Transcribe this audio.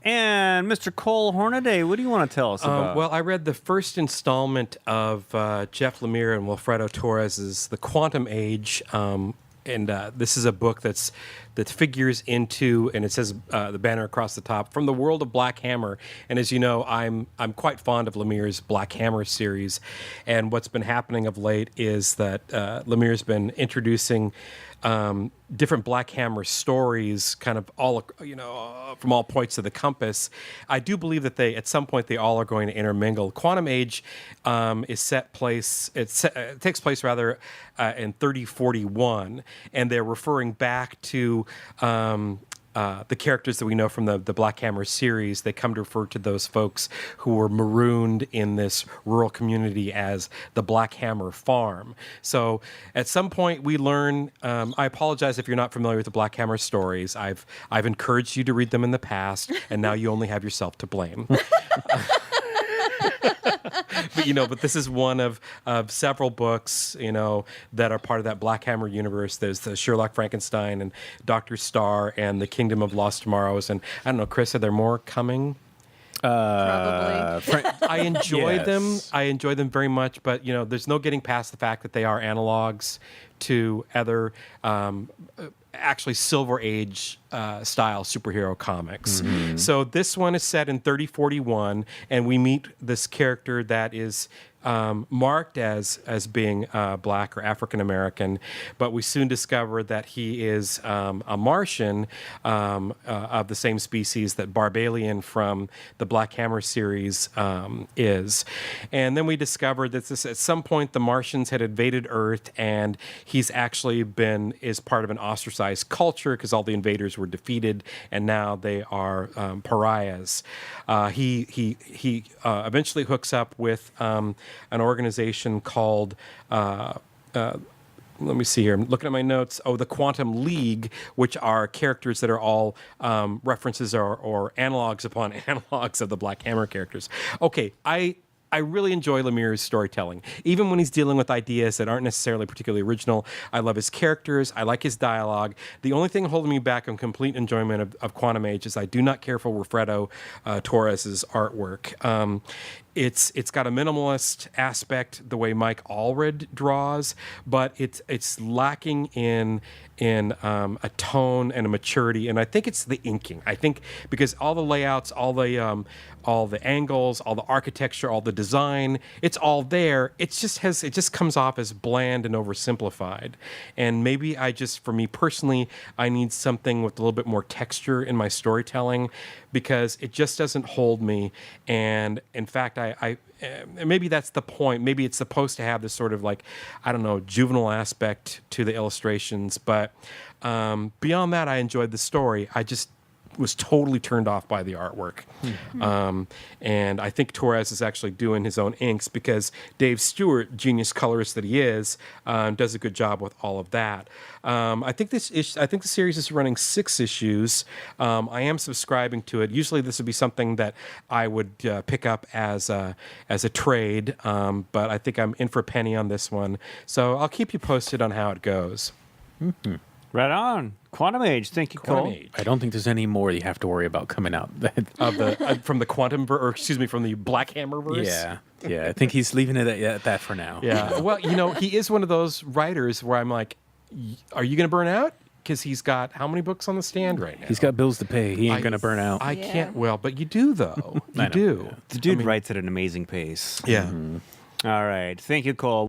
And Mr. Cole Hornaday, what do you want to tell us about? Well, I read the first installment of Jeff Lemire and Wilfredo Torres's The Quantum Age, and this is a book that figures into, and it says the banner across the top, from the world of Black Hammer. And as you know, I'm quite fond of Lemire's Black Hammer series, and what's been happening of late is that Lemire's been introducing different Black Hammer stories, kind of all, from all points of the compass. I do believe that at some point they all are going to intermingle. Quantum Age takes place in 3041, and they're referring back to the characters that we know from the Black Hammer series. They come to refer to those folks who were marooned in this rural community as the Black Hammer Farm. So at some point we learn, I apologize if you're not familiar with the Black Hammer stories. I've encouraged you to read them in the past, and now you only have yourself to blame. But this is one of several books, that are part of that Black Hammer universe. There's the Sherlock Frankenstein and Dr. Starr and the Kingdom of Lost Tomorrows. And I don't know, Chris, are there more coming? Probably. I enjoy them. I enjoy them very much, but there's no getting past the fact that they are analogs to other actually Silver Age style superhero comics. Mm-hmm. So this one is set in 3041, and we meet this character that is marked as being Black or African American, but we soon discover that he is a Martian of the same species that Barbalian from the Black Hammer series is. And then we discover that at some point the Martians had invaded Earth, and he's actually is part of an ostracized culture because all the invaders were defeated, and now they are pariahs. He eventually hooks up with an organization called, let me see here, I'm looking at my notes. The Quantum League, which are characters that are all references or analogs upon analogs of the Black Hammer characters. Okay, I really enjoy Lemire's storytelling, even when he's dealing with ideas that aren't necessarily particularly original. I love his characters. I like his dialogue. The only thing holding me back on complete enjoyment of Quantum Age is I do not care for Wilfredo Torres's artwork. It's got a minimalist aspect the way Mike Allred draws, but it's lacking in a tone and a maturity, and I think it's the inking. I think because all the layouts, all the angles, all the architecture, all the design, it's all there. It just comes off as bland and oversimplified. And maybe for me personally, I need something with a little bit more texture in my storytelling, because it just doesn't hold me. And in fact, I maybe that's the point. Maybe it's supposed to have this sort of juvenile aspect to the illustrations. But beyond that, I enjoyed the story. I just was totally turned off by the artwork. Mm-hmm. And I think Torres is actually doing his own inks, because Dave Stewart, genius colorist that he is, does a good job with all of that. I think the series is running 6 issues. I am subscribing to it. Usually this would be something that I would pick up as a trade, but I think I'm in for a penny on this one. So I'll keep you posted on how it goes. Mm-hmm. Right on. Quantum Age. Thank you, Cole. Age. I don't think there's any more you have to worry about coming out from the Black Hammer verse. Yeah. I think he's leaving it at that for now. Yeah. Well, he is one of those writers where I'm like, are you going to burn out? Because he's got how many books on the stand right now? He's got bills to pay. He ain't going to burn out. I can't. Well, but you do though. You do. The dude writes at an amazing pace. Yeah. Mm-hmm. All right. Thank you, Cole.